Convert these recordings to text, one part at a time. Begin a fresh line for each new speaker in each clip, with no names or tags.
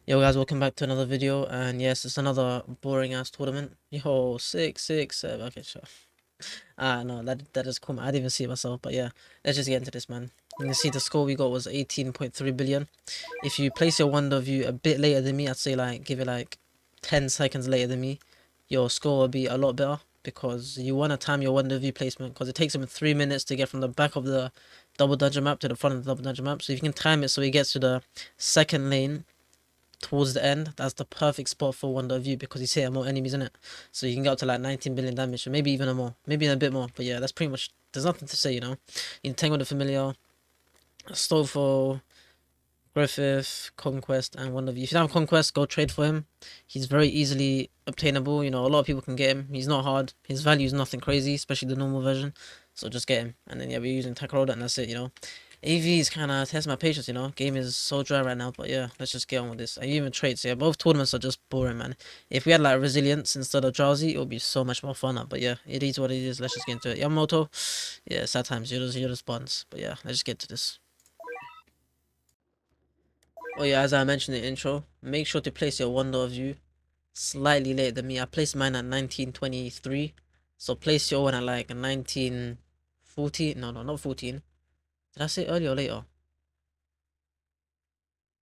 Yo guys, welcome back to another video, and yes, it's another boring ass tournament. Yo, 6-6-7. Okay, sure. No, that is cool, man. I didn't even see it myself, but yeah, let's just get into this, man. You can see the score we got was 18.3 billion. If you place your Wonder View a bit later than me, I'd say like give it like 10 seconds later than me, your score will be a lot better because you want to time your Wonder View placement because it takes him 3 minutes to get from the back of the double dungeon map to the front of the double dungeon map. So if you can time it so he gets to the second lane towards the end, that's the perfect spot for Wonder View because he's hitting more enemies in it. So you can get up to like 19 billion damage, or maybe even a more, maybe a bit more. But yeah, that's pretty much. There's nothing to say, you know. You can Tangle the Familiar, Stowful, Griffith, Conquest, and Wonder View. If you don't have Conquest, go trade for him. He's very easily obtainable. You know, a lot of people can get him. He's not hard. His value is nothing crazy, especially the normal version. So just get him. And then yeah, we're using Tackle and that's it, you know. AV is kind of testing my patience, you know. Game is so dry right now, but yeah, let's just get on with this. And even traits, yeah, both tournaments are just boring, man. If we had like resilience instead of drowsy, it would be so much more fun. But yeah, it is what it is. Let's just get into it. Yamamoto, yeah, sad times. You're the spawns. But yeah, let's just get to this. Oh yeah, as I mentioned in the intro, make sure to place your Wonder of View slightly later than me. I placed mine at 1923. So place your one at like 1914. No, no, not 14. Did I say earlier or later?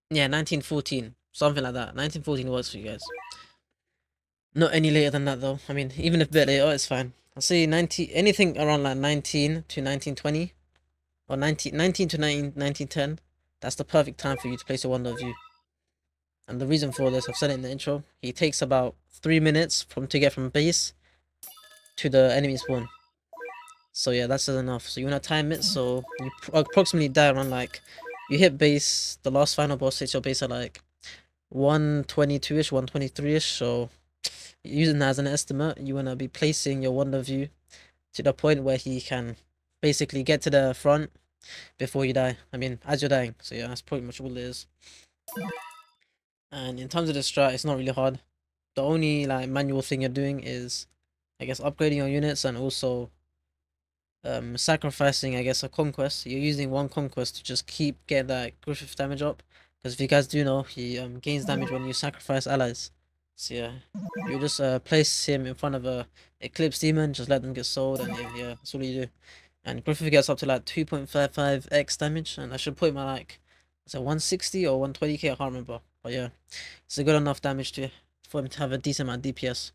Yeah, 1914. Something like that. 1914 works for you guys. Not any later than that though. I mean, even if a bit later, it's fine. I'll say 90, anything around like 19 to 1920 or 19 to 1910. That's the perfect time for you to place your Wonder of View. And the reason for this, I've said it in the intro, he takes about 3 minutes to get from base to the enemy spawn. So yeah, that's enough. So you wanna time it so you approximately die around like you hit base. The last final boss hits your base at like 122-ish, 123-ish. So using that as an estimate, you wanna be placing your Wonder View to the point where he can basically get to the front before you die. I mean, as you're dying. So yeah, that's pretty much all it is. And in terms of the strat, it's not really hard. The only like manual thing you're doing is, I guess, upgrading your units and also sacrificing, I guess, a conquest. You're using one conquest to just keep getting that Griffith damage up. Because if you guys do know, he gains damage when you sacrifice allies. So yeah, you just place him in front of a Eclipse Demon, just let them get sold, and yeah, that's all you do. And Griffith gets up to like 2.55x damage, and I should put him at like, is it 160 or 120k? I can't remember. But yeah, it's a good enough damage to for him to have a decent amount of DPS.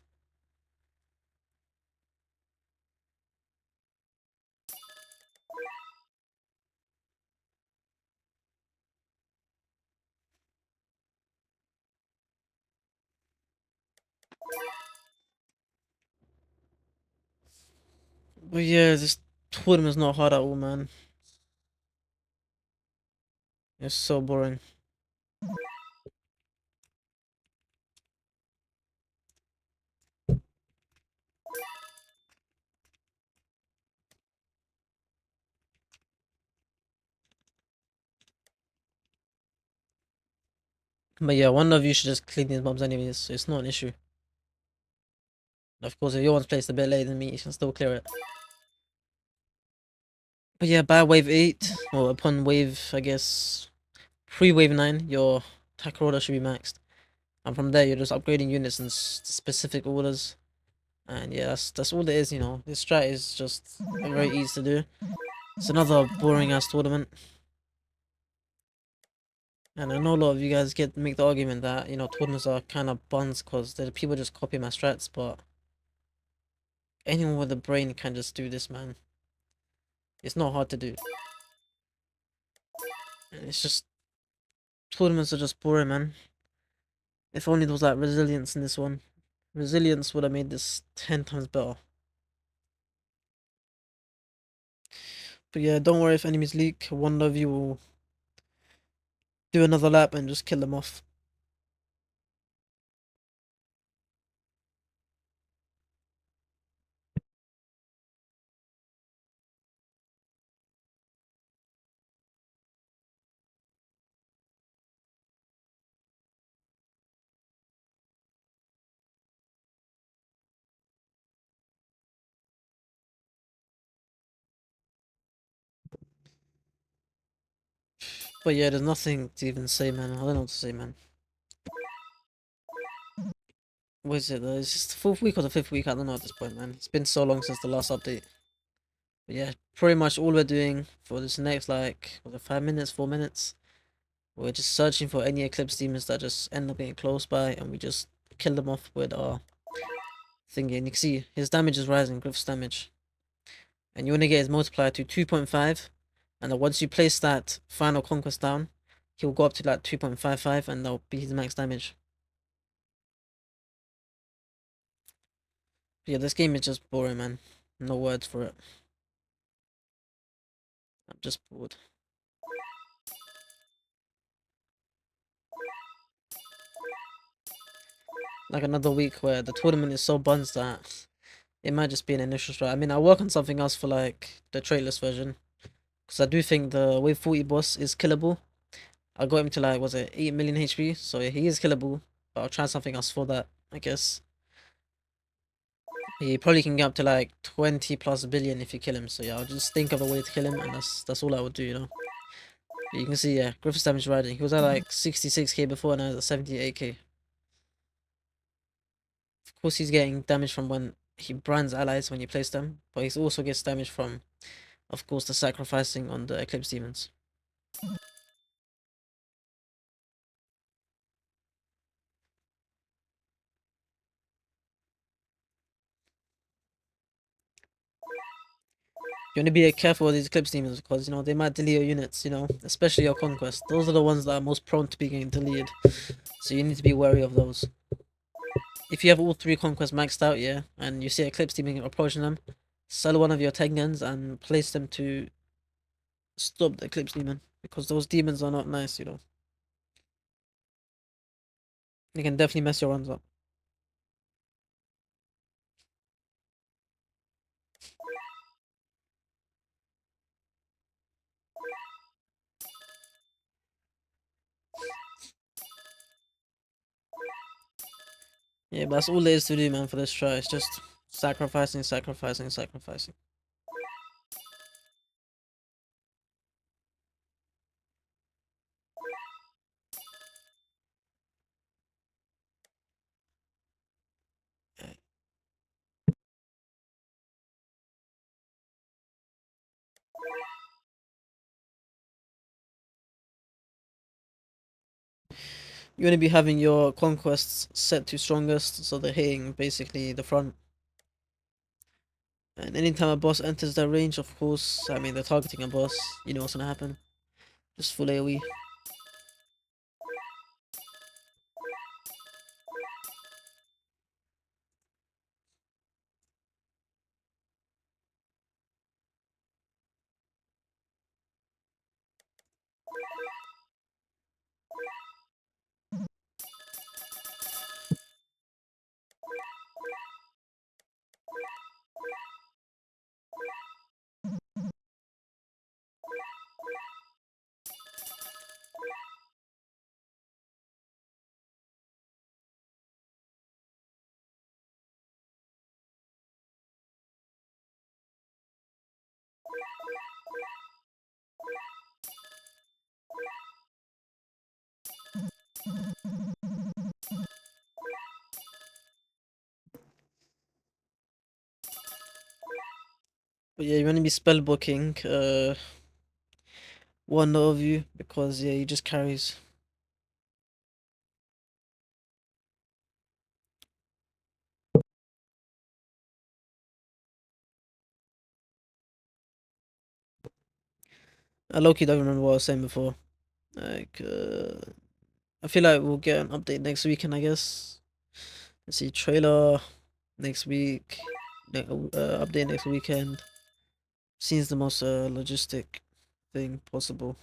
But yeah, this tournament's not hard at all, man. It's so boring. But yeah, one of you should just clean these mobs anyways, so it's not an issue. Of course, if your one's placed a bit later than me, you can still clear it. But yeah, by wave 8, or upon wave, I guess, pre-wave 9, your attack order should be maxed. And from there, you're just upgrading units in specific orders. And yeah, that's all it is, you know. This strat is just very easy to do. It's another boring ass tournament. And I know a lot of you guys make the argument that, you know, tournaments are kind of buns because the people just copy my strats, but anyone with a brain can just do this, man. It's not hard to do. And it's just, tournaments are just boring, man. If only there was like resilience in this one. Resilience would have made this 10 times better. But yeah, don't worry if enemies leak. One of you will do another lap and just kill them off. But yeah, there's nothing to even say, man. I don't know what to say, man. what is it? It's just the fourth week or the fifth week. I don't know at this point, man. It's been so long since the last update. But yeah, pretty much all we're doing for this next like was it 5 minutes, 4 minutes. We're just searching for any Eclipse demons that just end up getting close by, and we just kill them off with our thingy. And you can see his damage is rising, Griff's damage. And you want to get his multiplier to 2.5. And then once you place that final conquest down, he'll go up to like 2.55 and that'll be his max damage. But yeah, this game is just boring, man. No words for it. I'm just bored. Like another week where the tournament is so buns that it might just be an initial strat. I mean, I'll work on something else for like the Traitless version. Because I do think the Wave 40 boss is killable. I got him to like, was it 8 million HP? So yeah, he is killable. But I'll try something else for that, I guess. He probably can get up to like 20 plus billion if you kill him. So yeah, I'll just think of a way to kill him and that's all I would do, you know. But you can see, yeah, Griffith's damage riding. He was at like 66k before and now he's at 78k. Of course he's getting damage from when he brands allies when you place them. But he also gets damage from, of course, the sacrificing on the Eclipse Demons. You want to be careful with these Eclipse Demons because, you know, they might delete your units, you know, especially your Conquest. Those are the ones that are most prone to be getting deleted. So you need to be wary of those. If you have all three Conquests maxed out, yeah, and you see Eclipse Demon approaching them, sell one of your Tengens and place them to stop the Eclipse Demon. Because those demons are not nice, you know. They can definitely mess your runs up. Yeah, but that's all there is to do, man, for this try. It's just sacrificing, sacrificing, sacrificing. You want to be having your conquests set to strongest, so they're hitting basically the front. And anytime a boss enters that range, of course, I mean, they're targeting a boss, you know what's gonna happen. Just full AoE. But yeah, you want to be spell booking, one of you, because yeah, he just carries. I low-key don't remember what I was saying before. Like, I feel like we'll get an update next weekend, I guess. Let's see, trailer next week, update next weekend. Seems the most logistic thing possible.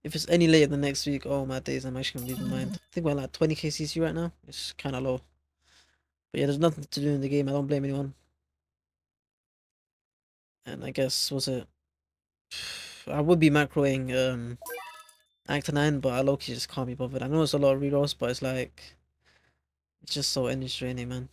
If it's any later than next week, oh my days, I'm actually gonna lose my mind. I think we're like 20k CC right now. It's kind of low. But yeah, there's nothing to do in the game. I don't blame anyone. And I guess, was it? I would be macroing Act 9, but I low-key just can't be bothered. I know it's a lot of rerolls, but it's like, it's just so energy draining, man.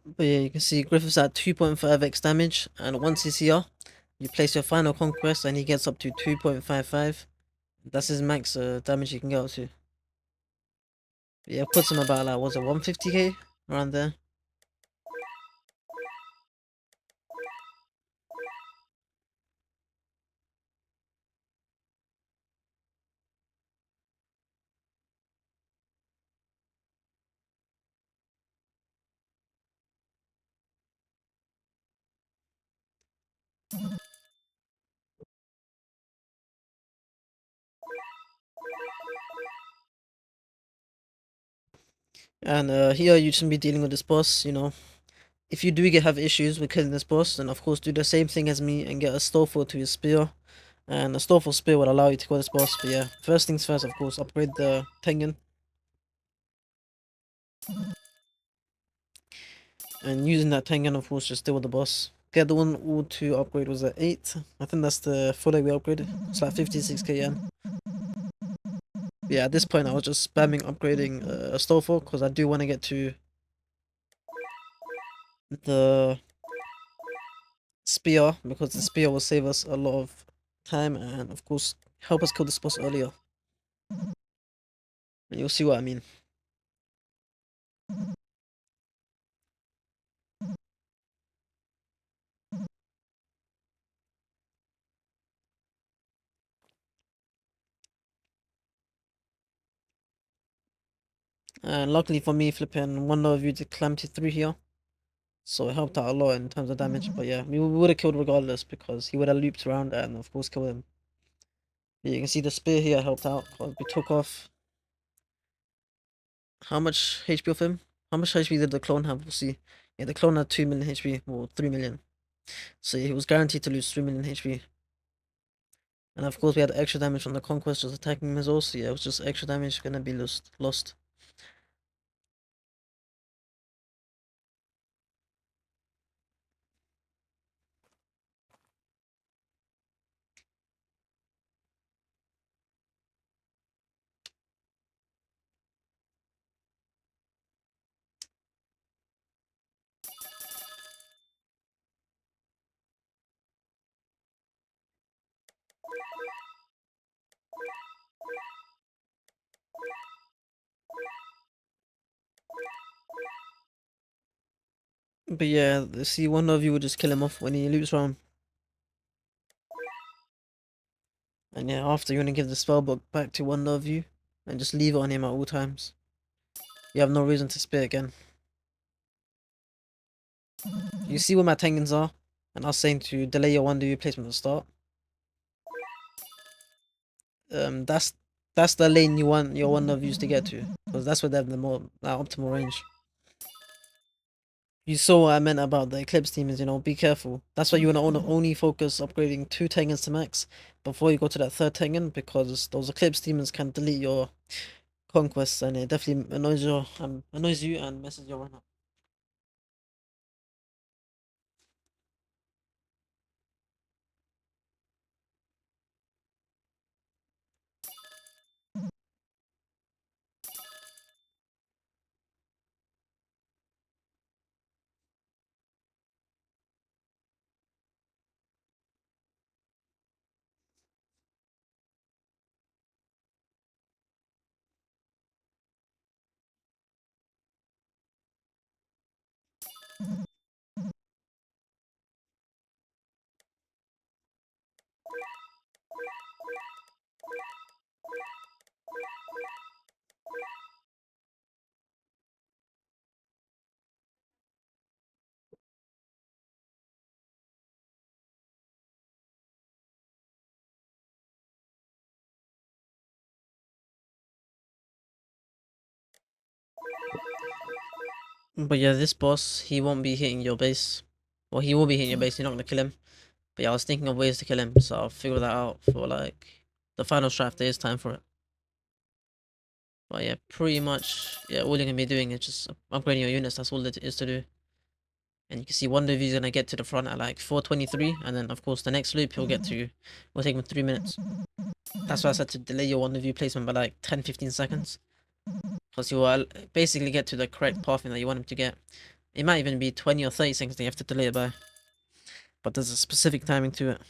But yeah, you can see Griffith's at 2.5x damage, and once he's here, you place your final conquest and he gets up to 2.55. That's his max damage he can get up to. But yeah, puts him about like, was it 150k? Around there. And here you shouldn't be dealing with this boss, you know. If you do have issues with killing this boss, then of course do the same thing as me and get a Stowful to his spear. And a Stowful spear will allow you to kill this boss. But yeah, first things first, of course, upgrade the Tengen. And using that Tengen, of course, just deal with the boss. Get the one all to upgrade was at 8. I think that's the full we upgraded. It's like 56k yen. Yeah, at this point I was just spamming upgrading a Stowful because I do want to get to the spear, because the spear will save us a lot of time and of course help us kill this boss earlier. And you'll see what I mean. And luckily for me, flipping one of you did Calamity 3 here. So it helped out a lot in terms of damage. But yeah, we would have killed regardless because he would have looped around and of course killed him. But you can see the spear here helped out because we took off how much HP of him? How much HP did the clone have? We'll see. Yeah, the clone had 2 million HP, or 3 million. So yeah, he was guaranteed to lose 3 million HP. And of course we had extra damage from the Conquest just attacking him as well. So yeah, it was just extra damage gonna be lost. But yeah, see, one of you would just kill him off when he loops around. And yeah, after you want to give the spellbook back to one of you and just leave it on him at all times. You have no reason to spit again. You see where my Tengens are? And I was saying to delay your one you placement at the start. That's the lane you want your one of yous to get to. Because that's where they have the more optimal range. You saw what I meant about the Eclipse demons, you know, be careful. That's why you want to only focus upgrading 2 Tengens to max before you go to that 3rd Tengen, because those Eclipse demons can delete your conquests and it definitely annoys you and messes your run up. But yeah, this boss, he won't be hitting your base. Well, he will be hitting your base, you're not gonna kill him. But yeah, I was thinking of ways to kill him, so I'll figure that out for like the final draft. There is time for it. But yeah, pretty much, yeah, all you're gonna be doing is just upgrading your units. That's all it is to do. And you can see one of you is gonna get to the front at like 423, and then of course the next loop he'll get to will take him 3 minutes. That's why I said to delay your one of you placement by like 10-15 seconds. Because you will basically get to the correct pathing that you want him to get. It might even be 20 or 30 seconds they have to delay it by. But there's a specific timing to it.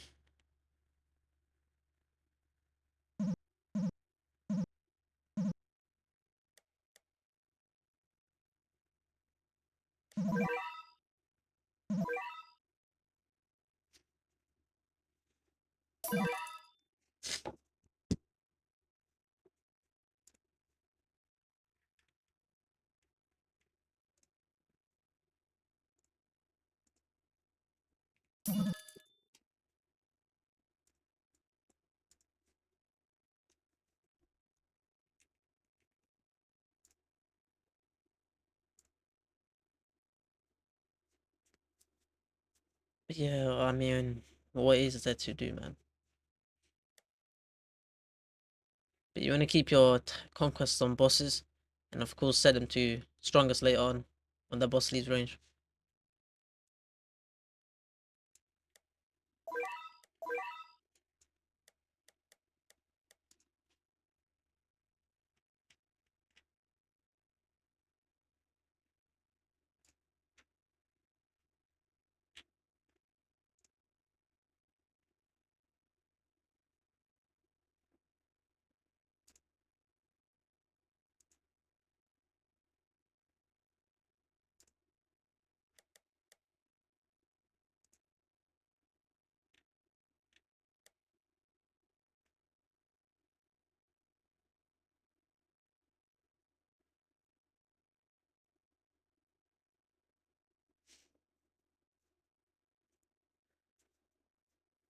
Yeah, I mean, what is there to do, man? But you want to keep your conquests on bosses, and of course set them to strongest later on when the boss leaves range.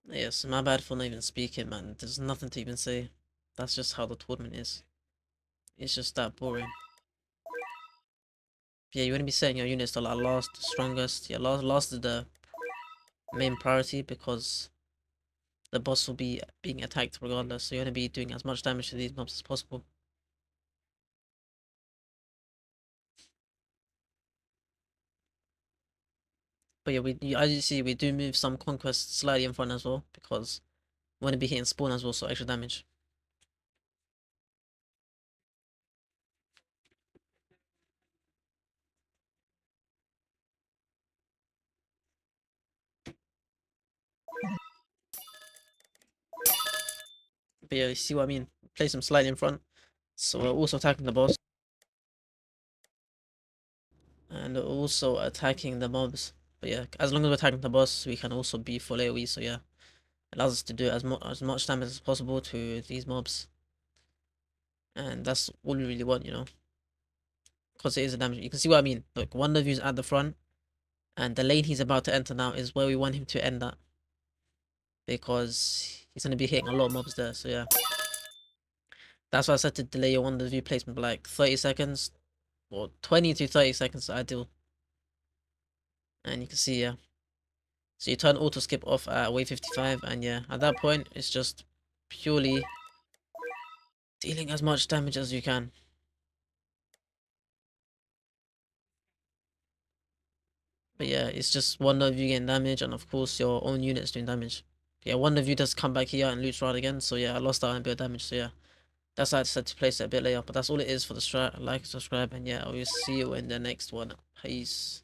Yes, my bad for not even speaking, man. There's nothing to even say. That's just how the tournament is. It's just that boring. Yeah, you want to be setting your units to like last, strongest. Yeah, last is the main priority because the boss will be being attacked regardless. So you want to be doing as much damage to these mobs as possible. But yeah, as you see, we do move some conquests slightly in front as well because we want to be hitting spawn as well, so extra damage. But yeah, you see what I mean? Place them slightly in front. So we're also attacking the boss. And we're also attacking the mobs. But yeah, as long as we're attacking the boss, we can also be full AoE, so yeah. Allows us to do as much damage as possible to these mobs. And that's all we really want, you know. Because it is a damage. You can see what I mean. Look, one of you's at the front. And the lane he's about to enter now is where we want him to end at. Because he's going to be hitting a lot of mobs there, so yeah. That's why I said to delay your one of view placement by like 30 seconds. Or 20 to 30 seconds ideal. And you can see, yeah. So you turn auto skip off at wave 55, and yeah, at that point, it's just purely dealing as much damage as you can. But yeah, it's just one of you getting damage, and of course, your own units doing damage. Yeah, one of you does come back here and loot Strat again, so yeah, I lost out on a bit of damage, so yeah. That's why I decided to place it a bit later, but that's all it is for the Strat. Like, subscribe, and yeah, I will see you in the next one. Peace.